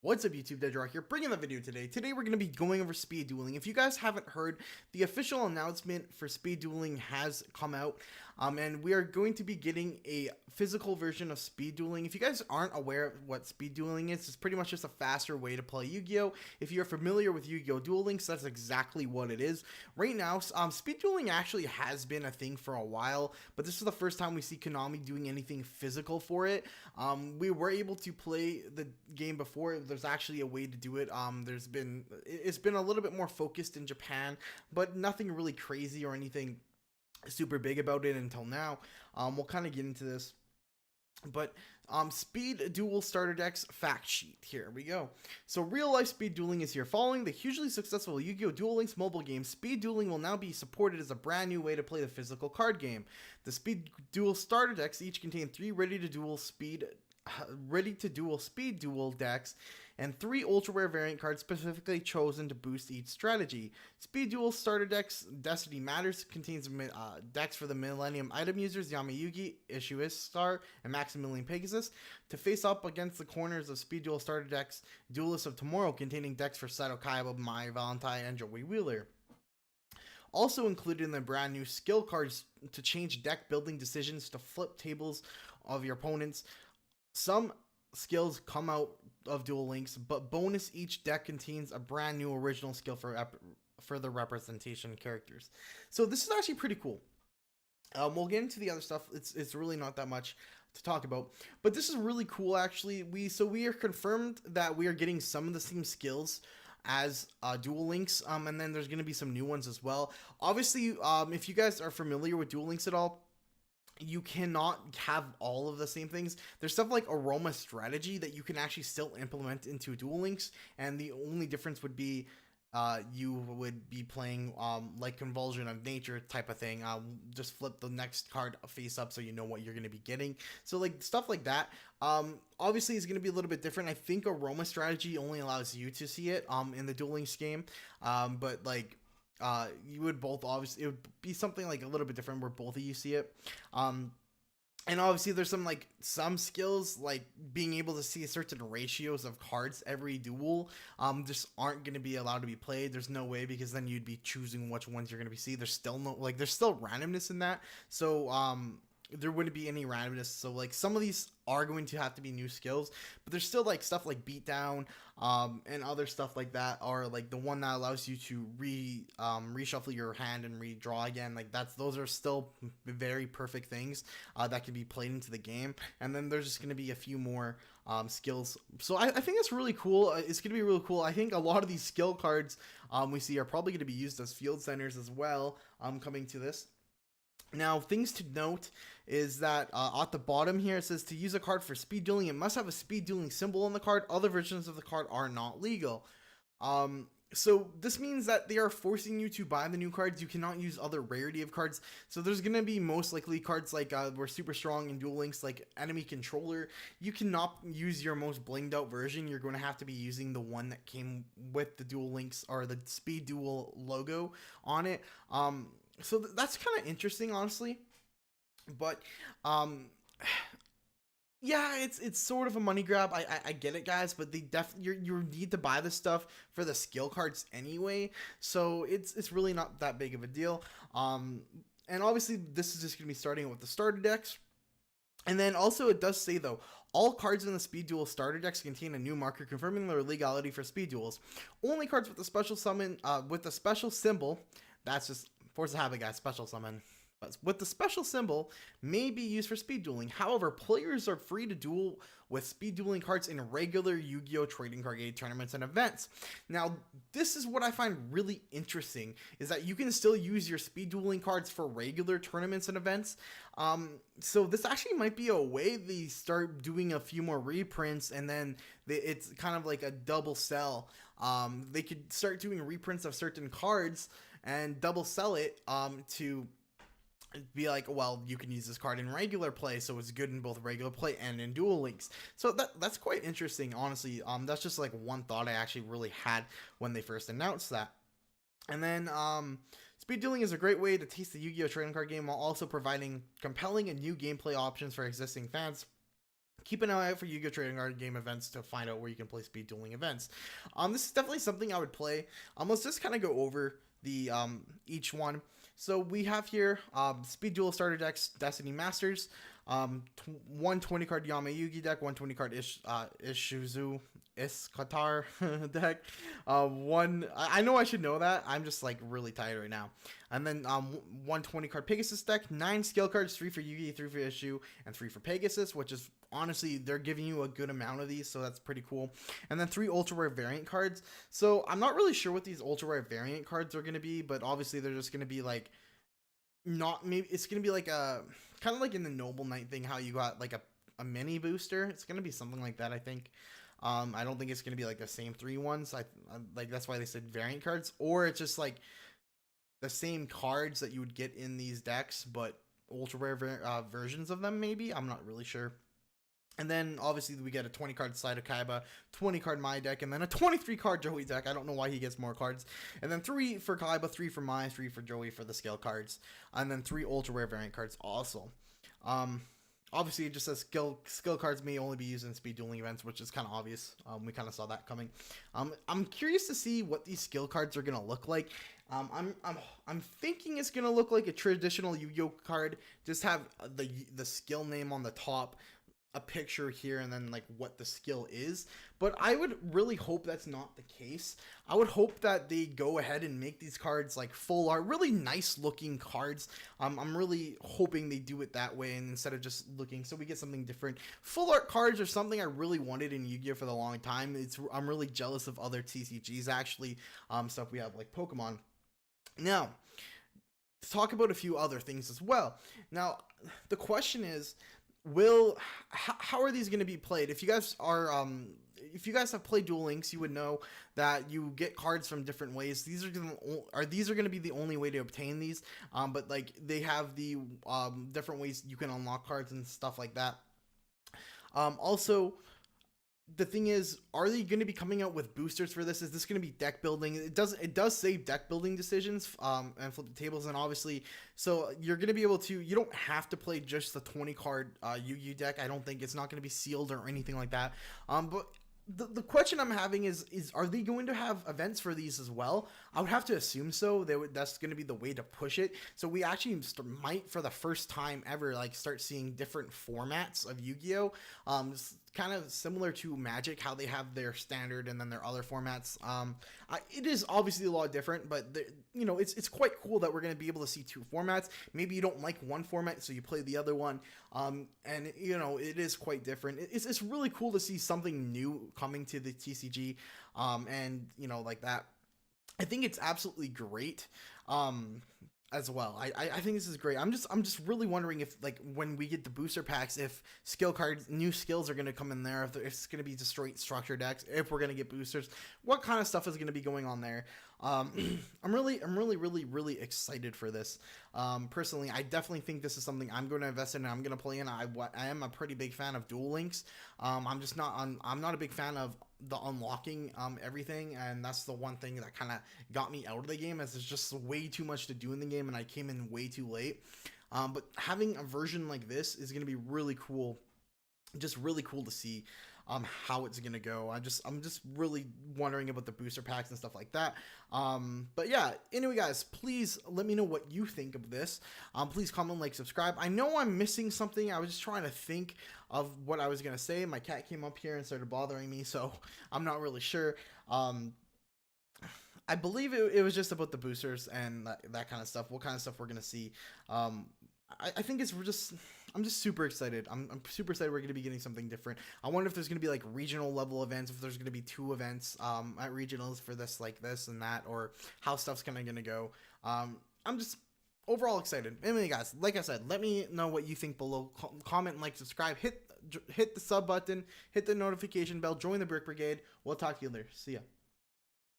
What's up YouTube, Deadrock here, bringing the video today. Today we're going to be going over speed dueling. If you guys haven't heard, the official announcement for speed dueling has come out, and we are going to be getting a physical version of speed dueling. If you guys aren't aware of what speed dueling is, it's pretty much just a faster way to play Yu-Gi-Oh! If you're familiar with Yu-Gi-Oh! Duel Links, that's exactly what it is. Right now, speed dueling actually has been a thing for a while, but this is the first time we see Konami doing anything physical for it. We were able to play the game before. There's actually a way to do it. It's been a little bit more focused in Japan, but nothing really crazy or anything super big about it until now. We'll kind of get into this. But speed duel starter decks fact sheet, here we go. So real life speed dueling is here. Following the hugely successful Yu-Gi-Oh! Duel Links mobile game, speed dueling will now be supported as a brand new way to play the physical card game. The speed duel starter decks each contain 3 ready to duel speed duel decks and 3 ultra rare variant cards specifically chosen to boost each strategy. Speed duel starter decks Destiny Matters contains decks for the Millennium item users Yamayugi, Issuis Star, and Maximilian Pegasus to face up against the corners of speed duel starter decks Duelists of Tomorrow containing decks for Sato Kaiba, Mai Valentine, and Joey Wheeler. Also included in the brand new skill cards to change deck building decisions to flip tables of your opponents. Some skills come out of Duel Links, but bonus each deck contains a brand new original skill for the representation characters. So this is actually pretty cool. We'll get into the other stuff. It's really not that much to talk about, but this is really cool actually. We are confirmed that we are getting some of the same skills as Duel Links, and then there's going to be some new ones as well. Obviously, if you guys are familiar with Duel Links at all, you cannot have all of the same things. There's stuff like aroma strategy that you can actually still implement into Duel Links, and the only difference would be you would be playing like Convulsion of Nature type of thing. Just flip the next card face up so you know what you're going to be getting. So like stuff like that. Obviously it's going to be a little bit different. I think aroma strategy only allows you to see it in the Duel Links game, but like you would both, obviously it would be something like a little bit different where both of you see it. And obviously there's some skills like being able to see certain ratios of cards every duel just aren't going to be allowed to be played. There's no way, because then you'd be choosing which ones you're going to be see. There's still randomness in that. So there wouldn't be any randomness. So like some of these are going to have to be new skills, but there's still like stuff like beatdown and other stuff like that, are like the one that allows you to reshuffle your hand and redraw again. Like those are still very perfect things that can be played into the game. And then there's just going to be a few more skills. So I think it's really cool. It's going to be really cool. I think a lot of these skill cards we see are probably going to be used as field centers as well coming to this. Now, things to note is that at the bottom here, it says to use a card for speed dueling, it must have a speed dueling symbol on the card. Other versions of the card are not legal. So this means that they are forcing you to buy the new cards. You cannot use other rarity of cards. So there's going to be most likely cards like we're super strong in Duel Links, like Enemy Controller. You cannot use your most blinged out version. You're going to have to be using the one that came with the Duel Links or the Speed Duel logo on it. So that's kind of interesting, honestly. But yeah, it's sort of a money grab. I get it, guys, but they you need to buy this stuff for the skill cards anyway. So it's really not that big of a deal. And obviously this is just gonna be starting with the starter decks. And then also it does say though, all cards in the Speed Duel starter decks contain a new marker confirming their legality for speed duels. Only cards with the special summon with the special symbol, that's just Force of Habit, guys, special summon, with the special symbol, may be used for speed dueling. However, players are free to duel with speed dueling cards in regular Yu-Gi-Oh! Trading card game tournaments and events. Now, this is what I find really interesting, is that you can still use your speed dueling cards for regular tournaments and events. So this actually might be a way they start doing a few more reprints, and then it's kind of like a double sell. They could start doing reprints of certain cards and double sell it to be like, well, you can use this card in regular play, so it's good in both regular play and in Duel Links. So that's quite interesting, honestly. That's just like one thought I actually really had when they first announced that. And then speed dueling is a great way to taste the Yu-Gi-Oh! Trading card game while also providing compelling and new gameplay options for existing fans. keep an eye out for Yu-Gi-Oh! Trading Card Game events to find out where you can play speed dueling events. This is definitely something I would play. Let's just kind of go over the each one. So we have here Speed Duel starter decks, Destiny Masters, 120 card Yama Yugi deck, 120 card Ishizu Iskatar deck. One I know I should know that. I'm just like really tired right now. And then 120 card Pegasus deck, 9 skill cards, 3 for Yugi, 3 for Issue, and 3 for Pegasus, which is honestly they're giving you a good amount of these, so that's pretty cool. And then 3 ultra rare variant cards. So I'm not really sure what these ultra rare variant cards are going to be, but obviously they're just going to be like not maybe it's going to be like a kind of like in the Noble Knight thing, how you got like a mini booster. It's going to be something like that, I think. I don't think it's going to be like the same 3 ones. I like that's why they said variant cards, or it's just like the same cards that you would get in these decks, but ultra rare versions of them. Maybe I'm not really sure. And then obviously we get a 20 card Slide of Kaiba, 20 card Mai deck, and then a 23 card Joey deck. I don't know why he gets more cards. And then 3 for Kaiba, 3 for Mai, 3 for Joey for the scale cards, and then 3 ultra rare variant cards also. Obviously it just says skill cards may only be used in speed dueling events, which is kind of obvious. We kind of saw that coming. I'm curious to see what these skill cards are gonna look like. I'm thinking it's gonna look like a traditional Yu-Gi-Oh card. Just have the skill name on the top, a picture here, and then like what the skill is. But I would really hope that's not the case. I would hope that they go ahead and make these cards like full art, really nice looking cards. I'm really hoping they do it that way, and instead of just looking, so we get something different. Full art cards are something I really wanted in Yu-Gi-Oh for the long time. I'm really jealous of other TCGs actually. Stuff we have like Pokemon. Now, to talk about a few other things as well. Now, the question is, how are these going to be played? If you guys have played Duel Links, you would know that you get cards from different ways. These are going to be the only way to obtain these. But like they have the different ways you can unlock cards and stuff like that. Also, the thing is, are they going to be coming out with boosters for this? Is this going to be deck building? It does say deck building decisions and flip the tables, and obviously, so you're going to be able to, you don't have to play just the 20 card Yu-Gi deck. I don't think it's not going to be sealed or anything like that. But the question I'm having is are they going to have events for these as well? I would have to assume so. That's going to be the way to push it. So we actually might, for the first time ever, like start seeing different formats of Yu-Gi-Oh. Kind of similar to Magic, how they have their standard and then their other formats. It is obviously a lot different, but it's quite cool that we're going to be able to see 2 formats. Maybe you don't like one format, so you play the other one. And it is quite different. It's really cool to see something new coming to the TCG. And like that. I think it's absolutely great. As well. I think this is great. I'm just really wondering if, like, when we get the booster packs, if skill cards, new skills are going to come in there, if it's going to be just straight structure decks, if we're going to get boosters, what kind of stuff is going to be going on there. I'm really excited for this. Personally, I definitely think this is something I'm going to invest in and I'm going to play in. I am a pretty big fan of Duel Links. I'm not a big fan of the unlocking everything, and that's the one thing that kind of got me out of the game, as there's just way too much to do in the game and I came in way too late. But having a version like this is going to be really cool. Just really cool to see how it's gonna go. I'm just really wondering about the booster packs and stuff like that. But yeah, anyway guys, please let me know what you think of this. Please comment, like, subscribe. I know I'm missing something. I was just trying to think of what I was gonna say. My cat came up here and started bothering me, so I'm not really sure. I believe it was just about the boosters and that kind of stuff. What kind of stuff we're gonna see. I think I'm just super excited. I'm super excited we're going to be getting something different. I wonder if there's going to be like regional level events, if there's going to be 2 events at regionals for this, like this and that, or how stuff's kind of going to go. I'm just overall excited. Anyway, guys, like I said, let me know what you think below. Comment, like, subscribe, hit the sub button, hit the notification bell, join the Brick Brigade. We'll talk to you later. See ya.